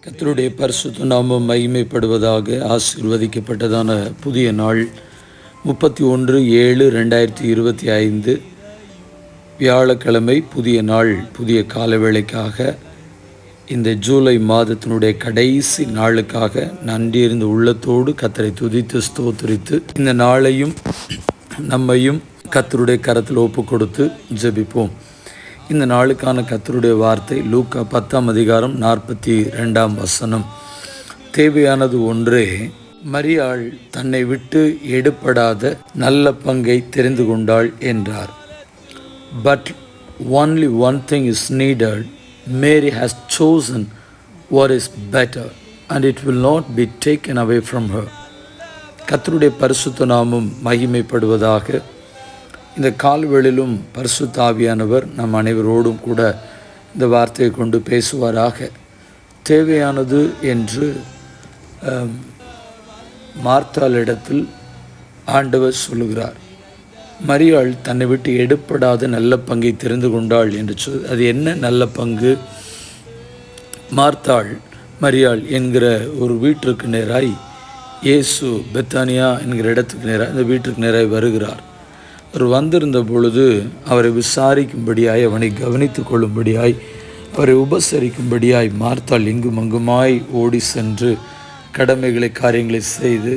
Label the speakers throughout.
Speaker 1: கர்த்தருடைய பரிசுத்த நாமம் மகிமைப்படுவதாக. ஆசீர்வதிக்கப்பட்டதான புதிய நாள் 31/7/2025 வியாழக்கிழமை. புதிய நாள், புதிய காலவேளைக்காக, இந்த ஜூலை மாதத்தினுடைய கடைசி நாளுக்காக நன்றியிருந்த உள்ளத்தோடு கர்த்தரை துதித்து ஸ்தோத்திரித்து இந்த நாளையும் நம்மையும் கர்த்தருடைய கரத்தில் ஒப்பு கொடுத்து ஜெபிப்போம். இந்த நாளுக்கான கர்த்தருடைய வார்த்தை லூக்கா 10:42. தேவையானது ஒன்றே, மரியாள் தன்னை விட்டு எடுபடாத நல்ல பங்கை தெரிந்து கொண்டாள் என்றார். But only one thing is needed. Mary has chosen what is better and it will not be taken away from her. கர்த்தருடைய பரிசுத்த நாமம் மகிமைப்படுவதாக. இந்த கால்வெளிலும் பரிசுத்த ஆவியானவர் நம் அனைவரோடும் கூட இந்த வார்த்தையை கொண்டு பேசுவாராக. தேவையானது என்று மார்த்தாளிடத்தில் ஆண்டவர் சொல்லுகிறார். மரியாள் தன்னை விட்டு எடுப்படாத நல்ல பங்கை தெரிந்து கொண்டாள் என்று அது என்ன நல்ல பங்கு? மார்த்தாள் மரியாள் என்கிற ஒரு வீட்டிற்கு நேராய் இயேசு பெத்தானியா என்கிற இடத்துக்கு நேராக இந்த வீட்டுக்கு நேராய் வருகிறார். அவர் வந்திருந்த பொழுது அவரை விசாரிக்கும்படியாய், அவனை கவனித்து கொள்ளும்படியாய், அவரை உபசரிக்கும்படியாய் மார்த்தாள் இங்கும் அங்குமாய் ஓடி சென்று கடமைகளை காரியங்களை செய்து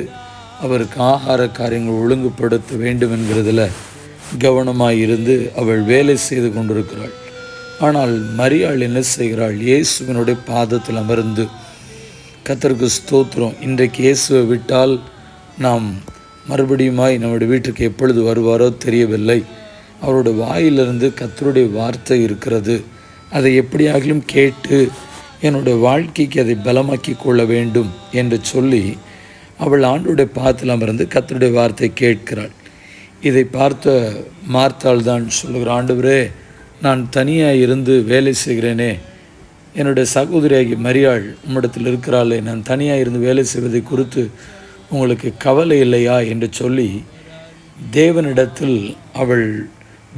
Speaker 1: அவருக்கு ஆகார காரியங்கள் ஒழுங்குபடுத்த வேண்டும் என்கிறதில் கவனமாக இருந்து அவள் வேலை செய்து கொண்டிருக்கிறாள். ஆனால் மரியாள் என்ன செய்கிறாள்? இயேசுவினுடைய பாதத்தில் அமர்ந்து, கர்த்தருக்கு ஸ்தோத்திரம், இன்றைக்கு இயேசுவை விட்டால் நாம் மறுபடியுமாய் நம்முடைய வீட்டுக்கு எப்பொழுது வருவாரோ தெரியவில்லை. அவருடைய வாயிலிருந்து கர்த்தருடைய வார்த்தை இருக்கிறது. அதை எப்படியாகிலும் கேட்டு என்னுடைய வாழ்க்கைக்கு அதை பலமாக்கி கொள்ள வேண்டும் என்று சொல்லி அவள் ஆண்டவருடைய பாதத்தில் அமர்ந்து கர்த்தருடைய வார்த்தை கேட்கிறாள். இதை பார்த்த மார்த்தாள் தான் சொல்லுகிறாள், ஆண்டவரே, நான் தனியாக இருந்து வேலை செய்கிறேனே, என்னுடைய சகோதரியாகி மரியாள் உம்மிடத்தில் இருக்கிறாளே, நான் தனியாக இருந்து வேலை செய்வதை குறித்து உங்களுக்கு கவலை இல்லையா என்று சொல்லி தேவனிடத்தில் அவள்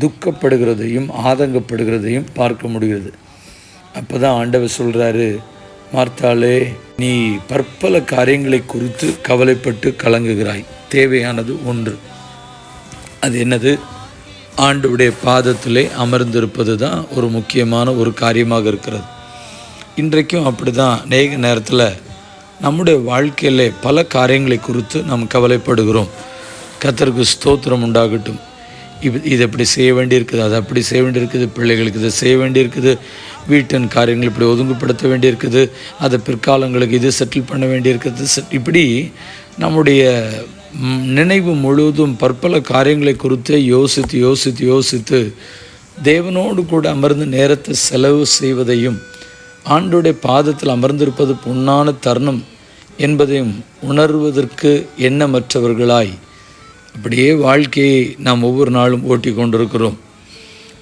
Speaker 1: துக்கப்படுகிறதையும் ஆதங்கப்படுகிறதையும் பார்க்க முடிகிறது. அப்போ தான் ஆண்டவர் சொல்கிறாரு, மார்த்தாளே, நீ பற்பல காரியங்களை குறித்து கவலைப்பட்டு கலங்குகிறாய். தேவையானது ஒன்று. அது என்னது? ஆண்டவருடைய பாதத்திலே அமர்ந்திருப்பது தான் ஒரு முக்கியமான ஒரு காரியமாக இருக்கிறது. இன்றைக்கும் அப்படி தான் அநேக நேரத்தில் நம்முடைய வாழ்க்கையில் பல காரியங்களை குறித்து நாம் கவலைப்படுகிறோம். கர்த்தருக்கு ஸ்தோத்திரம் உண்டாகட்டும். இது எப்படி செய்ய வேண்டியிருக்குது, அது அப்படி செய்ய வேண்டியிருக்குது, பிள்ளைகளுக்கு இதை செய்ய வேண்டியிருக்குது, வீட்டின் காரியங்கள் இப்படி ஒதுங்குப்படுத்த வேண்டியிருக்குது, அதை பிற்காலங்களுக்கு இது செட்டில் பண்ண வேண்டியிருக்குது. இப்படி நம்முடைய நினைவு முழுவதும் பற்பல காரியங்களை குறித்து யோசித்து யோசித்து யோசித்து தேவனோடு கூட அமர்ந்து நேரத்தை செலவு செய்வதையும் ஆண்டோடைய பாதத்தில் அமர்ந்திருப்பது பொன்னான தருணம் என்பதையும் உணர்வதற்கு எண்ணமற்றவர்களாய் அப்படியே வாழ்க்கையை நாம் ஒவ்வொரு நாளும் ஓட்டி கொண்டிருக்கிறோம்.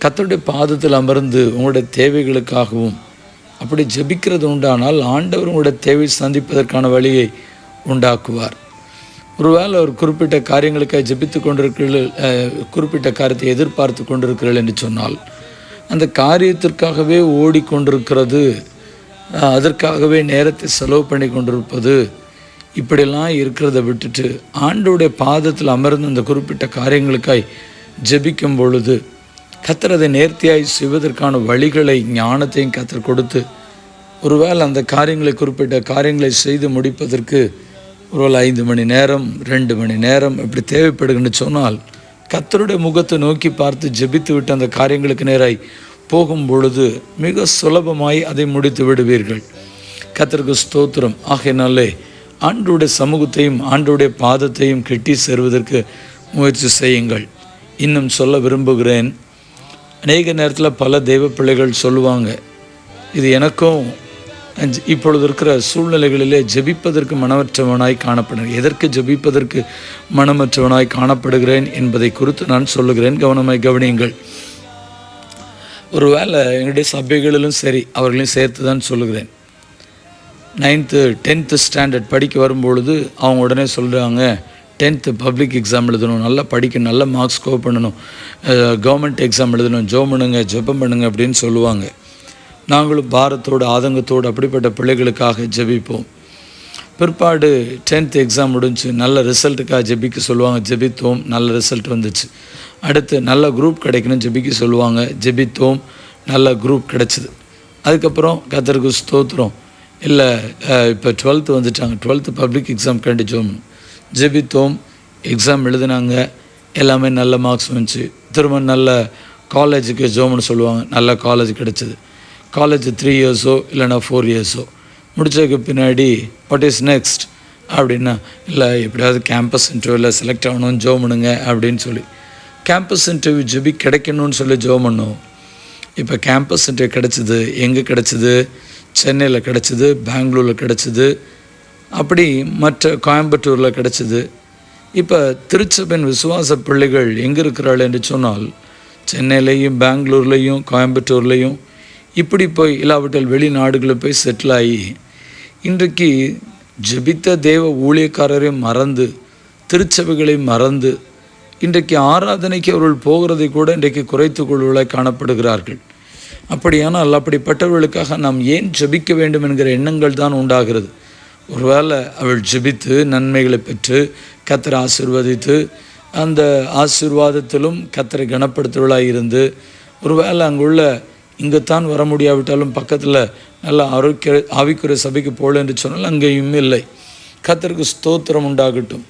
Speaker 1: கர்த்தருடைய பாதத்தில் அமர்ந்து உங்களுடைய தேவைகளுக்காகவும் அப்படி ஜெபிக்கிறது உண்டானால் ஆண்டவர் உங்களுடைய தேவை சந்திப்பதற்கான வழியை உண்டாக்குவார். ஒருவேளை ஒரு குறிப்பிட்ட காரியங்களுக்காக ஜெபித்து கொண்டிருக்கிறீர்கள், குறிப்பிட்ட காரியத்தை எதிர்பார்த்து கொண்டிருக்கிறீர்கள் என்று சொன்னால், அந்த காரியத்திற்காகவே ஓடிக்கொண்டிருக்கிறது, அதற்காகவே நேரத்தை செலவு பண்ணி கொண்டிருப்பது, இப்படியெல்லாம் இருக்கிறத விட்டுட்டு ஆண்டவருடைய பாதத்தில் அமர்ந்து அந்த குறிப்பிட்ட காரியங்களுக்காய் ஜெபிக்கும் பொழுது கர்த்தர் அதை நேர்த்தியாய் செய்வதற்கான வழிகளை, ஞானத்தையும் கர்த்தர் கொடுத்து, ஒருவேளை அந்த குறிப்பிட்ட காரியங்களை செய்து முடிப்பதற்கு ஒருவேளை 5 மணி நேரம் 2 மணி நேரம் இப்படி தேவைப்படுதுன்னு சொன்னால், கர்த்தருடைய முகத்தை நோக்கி பார்த்து ஜெபித்து விட்டு அந்த காரியங்களுக்கு நேராய் போகும் பொழுது மிக சுலபமாய் அதை முடித்து விடுவீர்கள். கர்த்தருக்கு ஸ்தோத்திரம். ஆகையினாலே ஆண்டவருடைய சமூகத்தையும் ஆண்டவருடைய பாதத்தையும் கெட்டி சேருவதற்கு முயற்சி செய்யுங்கள். இன்னும் சொல்ல விரும்புகிறேன், அநேக நேரத்தில் பல தெய்வ பிள்ளைகள் சொல்லுவாங்க, இது எனக்கும் இப்பொழுது இருக்கிற சூழ்நிலைகளிலே ஜெபிப்பதற்கு மனமற்றவனாய் காணப்படுகிறேன். எதற்கு ஜெபிப்பதற்கு மனமற்றவனாய் காணப்படுகிறேன் என்பதை குறித்து நான் சொல்லுகிறேன். கவனமாய் கவனியுங்கள். ஒருவேளை எங்களுடைய சபைகளிலும் சரி, அவர்களையும் சேர்த்து தான் சொல்லுகிறேன். 9th 10th ஸ்டாண்டர்ட் படிக்க வரும்பொழுது அவங்க உடனே சொல்கிறாங்க, 10th பப்ளிக் எக்ஸாம் எழுதணும், நல்லா படிக்கணும், நல்ல மார்க்ஸ் ஸ்கோர் பண்ணணும், கவர்மெண்ட் எக்ஸாம் எழுதணும், ஜெபம் பண்ணுங்க அப்படின்னு சொல்லுவாங்க. நாங்களும் பாரத்தோடு ஆதங்கத்தோடு அப்படிப்பட்ட பிள்ளைகளுக்காக ஜெபிப்போம். பிற்பாடு 10th எக்ஸாம் முடிஞ்சு நல்ல ரிசல்ட்டுக்காக ஜெபிக்க சொல்லுவாங்க, ஜெபித்தோம், நல்ல ரிசல்ட் வந்துச்சு. அடுத்து நல்ல குரூப் கிடைக்கணும் ஜெபிக்க சொல்லுவாங்க, ஜெபித்தோம், நல்ல குரூப் கிடச்சிது. அதுக்கப்புறம் கர்த்தருக்கு ஸ்தோத்திரம், இல்லை இப்போ 12th வந்துட்டாங்க, 12th பப்ளிக் எக்ஸாம் கண்டிச்சோம், ஜெபித்தோம், எக்ஸாம் எழுதுனாங்க, எல்லாமே நல்ல மார்க்ஸ் வந்துச்சு. திரும்ப நல்ல காலேஜுக்கு ஜோம்னு சொல்லுவாங்க, நல்ல காலேஜ் கிடச்சிது. காலேஜ் 3 இயர்ஸோ இல்லைனா 4 இயர்ஸோ முடிச்சதுக்கு பின்னாடி வாட் இஸ் நெக்ஸ்ட் அப்படின்னா, இல்லை எப்படியாவது கேம்பஸ் இன்டர்வியூவில் செலக்ட் ஆகணும், ஜோம் பண்ணுங்க அப்படின்னு சொல்லி கேம்பஸ் இன்டர்வியூ ஜெபி கிடைக்கணும்னு சொல்லி ஜோம் பண்ணோம். இப்போ கேம்பஸ் இன்டர்வியூ கிடச்சிது. எங்கே கிடச்சிது? சென்னையில் கிடச்சிது, பெங்களூரில் கிடச்சிது, அப்படி மற்ற கோயம்புத்தூரில் கிடச்சிது. இப்போ திருச்சபையின் விசுவாச பிள்ளைகள் எங்கே இருக்கிறாள் என்று சொன்னால், சென்னையிலையும் பெங்களூர்லேயும் கோயம்புத்தூர்லேயும் இப்படி போய் இல்லாவிட்டால் வெளிநாடுகளில் போய் செட்டில் ஆகி இன்றைக்கு ஜெபித்த தேவ ஊழியக்காரரை மறந்து, திருச்சபைகளை மறந்து, இன்றைக்கு ஆராதனைக்கு அவர்கள் போகிறதை கூட இன்றைக்கு குறைத்து கொள்வர்களாய் காணப்படுகிறார்கள். அப்படியானால் அப்படிப்பட்டவர்களுக்காக நாம் ஏன் ஜெபிக்க வேண்டும் என்கிற எண்ணங்கள் தான் உண்டாகிறது. ஒருவேளை அவள் ஜெபித்து நன்மைகளை பெற்று கர்த்தரை ஆசீர்வதித்து அந்த ஆசீர்வாதத்திலும் கர்த்தரை கனப்படுத்துவர்களாக இருந்து, ஒருவேளை அங்குள்ள இங்கேத்தான் வர முடியாவிட்டாலும் பக்கத்தில் நல்ல ஆவிக்குரிய சபைக்கு போகல என்று சொன்னால் அங்கேயும் இல்லை. கர்த்தருக்கு ஸ்தோத்திரம் உண்டாகட்டும்.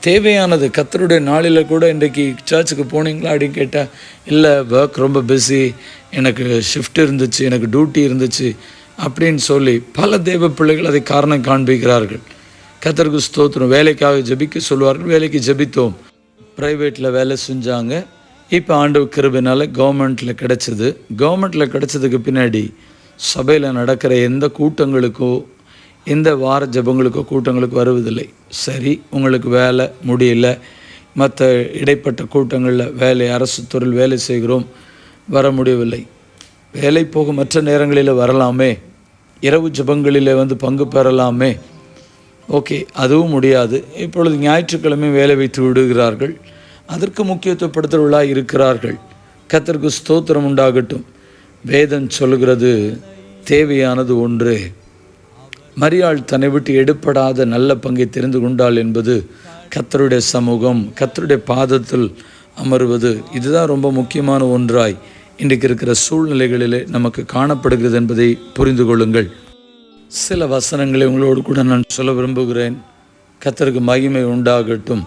Speaker 1: தேவையானது கர்த்தருடைய நாளில் கூட இன்றைக்கு சர்ச்சுக்கு போனீங்களா அப்படின்னு கேட்டால், இல்லை ஒர்க் ரொம்ப பிஸி, எனக்கு ஷிஃப்ட் இருந்துச்சு, எனக்கு டியூட்டி இருந்துச்சு அப்படின்னு சொல்லி பல தேவ பிள்ளைகள் அதை காரணம் காண்பிக்கிறார்கள். கர்த்தருக்கு ஸ்தோத்திரம். வேலைக்காக ஜெபிக்க சொல்வார்கள், வேலைக்கு ஜெபித்தோம், ப்ரைவேட்டில் வேலை செஞ்சாங்க. இப்போ ஆண்டவர் கிருபையினால் கவர்மெண்ட்டில் கிடச்சிது. கவர்மெண்ட்டில் கிடச்சதுக்கு பின்னாடி சபையில் நடக்கிற எந்த கூட்டங்களுக்கோ எந்த வார ஜபங்களுக்கோ கூட்டங்களுக்கு வருவதில்லை. சரி, உங்களுக்கு வேலை முடியல, மற்ற இடைப்பட்ட கூட்டங்களில் வேலை, அரசு துறையில் வேலை செய்கிறோம், வர முடியவில்லை. வேலை போக மற்ற நேரங்களில் வரலாமே, இரவு ஜபங்களில் பங்கு பெறலாமே, ஓகே, அதுவும் முடியாது. இப்பொழுது ஞாயிற்றுக்கிழமை வேலை வைத்து விடுகிறார்கள், அதற்கு முக்கியத்துவப்படுத்துவர்களாக இருக்கிறார்கள். கர்த்தருக்கு ஸ்தோத்திரம் உண்டாகட்டும். வேதம் சொல்கிறது தேவையானது ஒன்று. மரியாள் தன்னை விட்டு எடுப்படாத நல்ல பங்கை தெரிந்து கொண்டாள் என்பது கர்த்தருடைய சமூகம், கர்த்தருடைய பாதத்தில் அமர்வது. இதுதான் ரொம்ப முக்கியமான ஒன்றாய் இன்றைக்கு இருக்கிற சூழ்நிலைகளிலே நமக்கு காணப்படுகிறது என்பதை புரிந்து கொள்ளுங்கள். சில வசனங்களை உங்களோடு கூட நான் சொல்ல விரும்புகிறேன். கர்த்தருக்கு மகிமை உண்டாகட்டும்.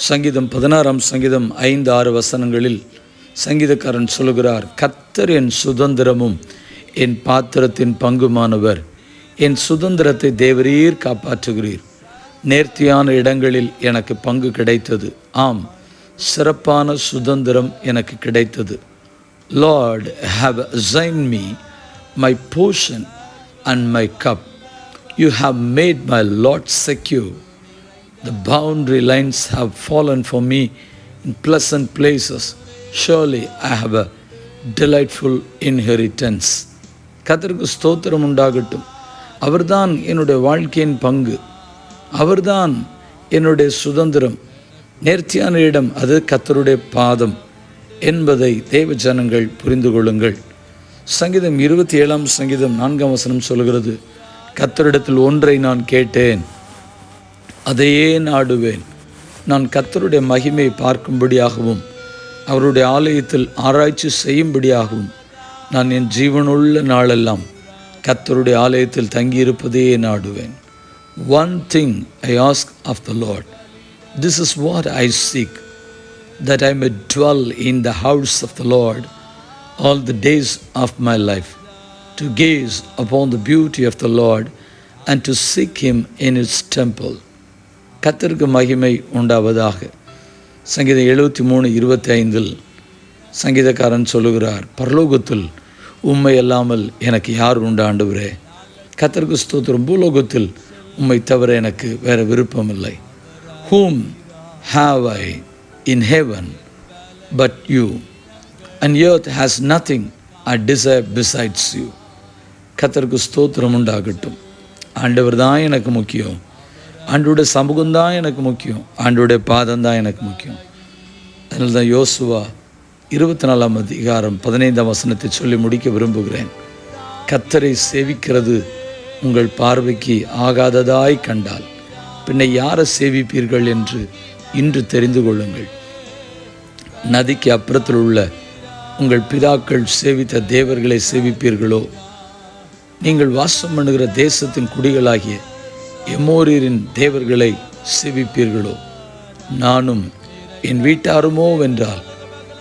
Speaker 1: சங்கீதம் 16ஆம் சங்கீதம் 5-6 வசனங்களில் சங்கீதக்காரன் சொல்கிறார், கர்த்தர் என் சுதந்திரமும் என் பாத்திரத்தின் பங்குமானவர். என் சுதந்திரத்தை தேவரீர் காப்பாற்றுகிறீர். நேர்த்தியான இடங்களில் எனக்கு பங்கு கிடைத்தது. ஆம், சிறப்பான சுதந்திரம் எனக்கு கிடைத்தது. Lord have assigned me my portion and my cup. You have made my lot secure. The boundary lines have fallen for me in pleasant places. Surely I have a delightful inheritance. கர்த்தருக்கு ஸ்தோத்திரம் உண்டாகட்டும். அவர்தான் என்னுடைய வாழ்க்கையின் பங்கு, அவர்தான் என்னுடைய சுதந்திரம். நேர்த்தியான இடம் அது கர்த்தருடைய பாதம் என்பதை தேவ ஜனங்கள் புரிந்து கொள்ளுங்கள். சங்கீதம் 27ஆம் சங்கீதம் 4ஆம் வசனம் சொல்கிறது, கர்த்தரிடத்தில் ஒன்றை நான் கேட்டேன், அதையே நாடுவேன். நான் கர்த்தருடைய மகிமையை பார்க்கும்படியாகவும் அவருடைய ஆலயத்தில் ஆராய்ச்சி செய்யும்படியாகவும் நான் என் ஜீவனுள்ள நாளெல்லாம் கர்த்தருடைய ஆலயத்தில் தங்கியிருப்பதையே நாடுவேன். One thing I ask of the Lord, this is what I seek, that I may dwell in the house of the Lord all the days of my life, to gaze upon the beauty of the Lord and to seek Him in His temple. கர்த்தருக்கு மகிமை உண்டாவதாக. சங்கீதம் 73:25 சங்கீதக்காரன் சொல்லுகிறார், பரலோகத்தில் உம்மை அல்லாமல் எனக்கு யார் உண்டு ஆண்டவரே. கர்த்தருக்கு ஸ்தோத்திரம். பூலோகத்தில் உம்மை தவிர எனக்கு வேறு விருப்பம் இல்லை. Whom have I in heaven but you, and earth has nothing I desire besides you. கர்த்தருக்கு ஸ்தோத்திரம் உண்டாகட்டும். ஆண்டவர் தான் எனக்கு முக்கியம், ஆண்டோடைய சமூகம்தான் எனக்கு முக்கியம், ஆண்டோடைய பாதம் தான் எனக்கு முக்கியம். அதனால தான் யோசுவா 24ஆம் அதிகாரம் 15ஆம் வசனத்தை சொல்லி முடிக்க விரும்புகிறேன். கர்த்தரை சேவிக்கிறது உங்கள் பார்வைக்கு ஆகாததாய் கண்டால் பின்ன யாரை சேவிப்பீர்கள் என்று இன்று தெரிந்து கொள்ளுங்கள். நதிக்கு அப்புறத்தில் உள்ள உங்கள் பிதாக்கள் சேவித்த தேவர்களை சேவிப்பீர்களோ? நீங்கள் வாசம் பண்ணுகிற தேசத்தின் குடிகளாகிய எமோரியரின் தேவர்களை சேவிப்பீர்களோ? நானும் என் வீட்டாருமோ வென்றால்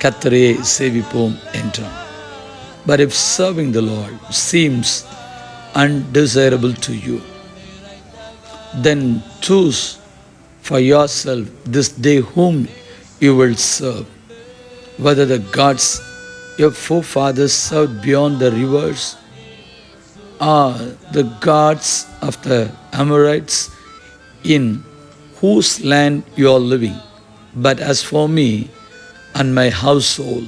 Speaker 1: கர்த்தரையே சேவிப்போம் என்றான். But if serving the Lord seems undesirable to you, then choose for yourself this day whom you will serve, whether the gods your forefathers served beyond the rivers, or the gods of the Amorites in whose land you are living. But as for me and my household,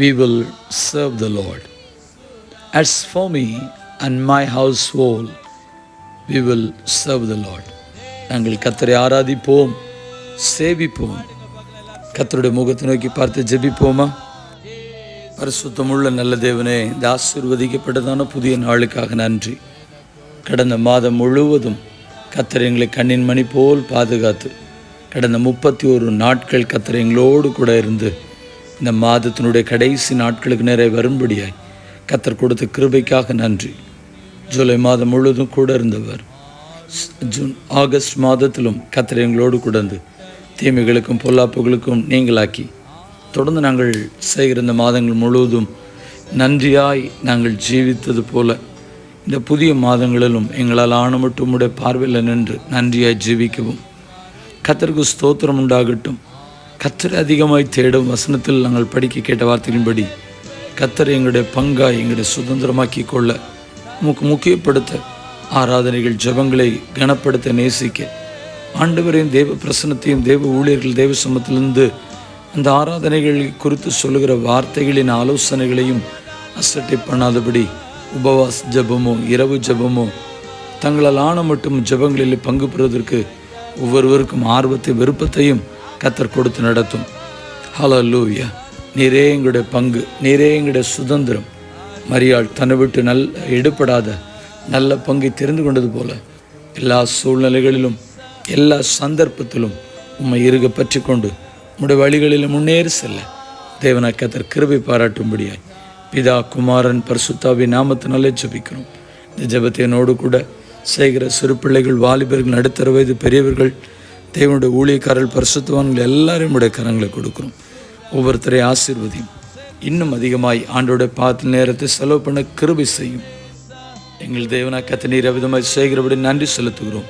Speaker 1: we will serve the Lord. As for me and my household, we will serve the Lord. நாங்கள் கர்த்தரை ஆராதிப்போம், சேவிப்போம். கர்த்தருடைய முகத்தை நோக்கி பார்த்து ஜெபிப்போமா? பரிசுத்தமுள்ள நல்ல தேவனே, இந்த ஆசீர்வதிக்கப்பட்டதான புதிய நாளுக்காக நன்றி. கடந்த மாதம் முழுவதும் கர்த்தர் எங்களை கண்ணின் மணி போல் பாதுகாத்து கடந்த 31 நாட்கள் கர்த்தர் எங்களோடு கூட இருந்து இந்த மாதத்தினுடைய கடைசி நாட்களுக்கு நிறைய வரும்படியாய் கர்த்தர் கொடுத்த கிருபைக்காக நன்றி. ஜூலை மாதம் முழுவதும் கூட இருந்தவர். ஆகஸ்ட் மாதத்திலும் கர்த்தர் எங்களோடு கூட இருந்து தீமைகளுக்கும் பொல்லாப்புகளுக்கும் நீங்களாக்கி தொடர்ந்து நாங்கள் செய்கிற இந்த மாதங்கள் முழுவதும் நன்றியாய் நாங்கள் ஜீவித்தது போல இந்த புதிய மாதங்களிலும் எங்களால் ஆன மட்டும் உம்முடைய பார்வையில் நின்று நன்றியாய் ஜீவிக்கவும் கர்த்தருக்கு ஸ்தோத்திரம் உண்டாகட்டும். கர்த்தரை அதிகமாய் தேடும் வசனத்தில் நாங்கள் படிக்க கேட்ட வார்த்தைகளின்படி கர்த்தரை எங்களுடைய பங்காய் எங்களுடைய சுதந்திரமாக்கி கொள்ள முக்கியப்படுத்த ஆராதனைகள் ஜெபங்களை கனப்படுத்த நேசிக்க ஆண்டவரையும் தேவ பிரசன்னத்தையும் தேவ ஊழியர்கள் தேவ சமத்திலிருந்து அந்த ஆராதனைகள் குறித்து சொல்லுகிற வார்த்தைகளின் ஆலோசனைகளையும் அசட்டை பண்ணாதபடி உபவாச ஜெபமோ இரவு ஜெபமோ தங்களால் ஆன மட்டும் ஜெபங்களில் பங்கு பெறுவதற்கு ஒவ்வொருவருக்கும் ஆர்வத்தை விருப்பத்தையும் கர்த்தர் கொடுத்து நடத்தும். ஹல்லேலூயா. நீரே எங்களுடைய பங்கு, நீரே எங்களுடைய சுதந்திரம். மரியாள் தன்னை விட்டு எடுபடாத நல்ல பங்கை தெரிந்து கொண்டது போல எல்லா சூழ்நிலைகளிலும் எல்லா சந்தர்ப்பத்திலும் உம்மை இறுக பற்றி கொண்டு உம்முடைய வழிகளில் முன்னேறி செல்ல தேவனாய் கர்த்தர் கிருபை பாராட்டும்படியாய் பிதா குமாரன் பரிசுத்தாவின் நாமத்தினாலே ஜெபிக்கிறோம். இந்த ஜெபத்தை என்னோடு கூட செய்கிற சிறு பிள்ளைகள், வாலிபர்கள், நடுத்தர வயது பெரியவர்கள், தேவனுடைய ஊழியக்காரர்கள், பரிசுத்தவான்கள் எல்லாரையும் உடைய கரங்களை கொடுக்கிறோம். ஒவ்வொருத்தரையும் ஆசீர்வதியும். இன்னும் அதிகமாய் ஆண்டோட பார்த்து நேரத்தை செலவு பண்ண கிருபை செய்யும். எங்கள் தேவனாய் கர்த்தர் நீர் அவ்விதமாய் செய்கிறபடி நன்றி செலுத்துகிறோம்.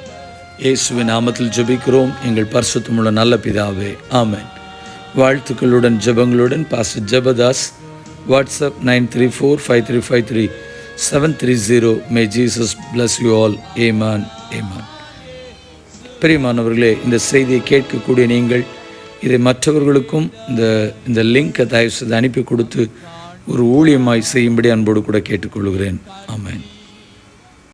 Speaker 1: இயேசுவின் நாமத்தில் ஜெபிக்கிறோம் எங்கள் பரிசுத்தமுள்ள நல்ல பிதாவே, ஆமென். வாழ்த்துக்களுடன் ஜெபங்களுடன் pastor Jebadas. WhatsApp 9345353730. May Jesus bless you all. Amen. Amen. பிரியமானவர்களே, இந்த செய்தியை கேட்கக்கூடிய நீங்கள் இதை மற்றவர்களுக்கும் இந்த லிங்கை தயவு செய்து அனுப்பி கொடுத்து ஒரு ஊழியமாய் செய்யும்படி அன்போடு கூட கேட்டுக்கொள்கிறேன். ஆமென்.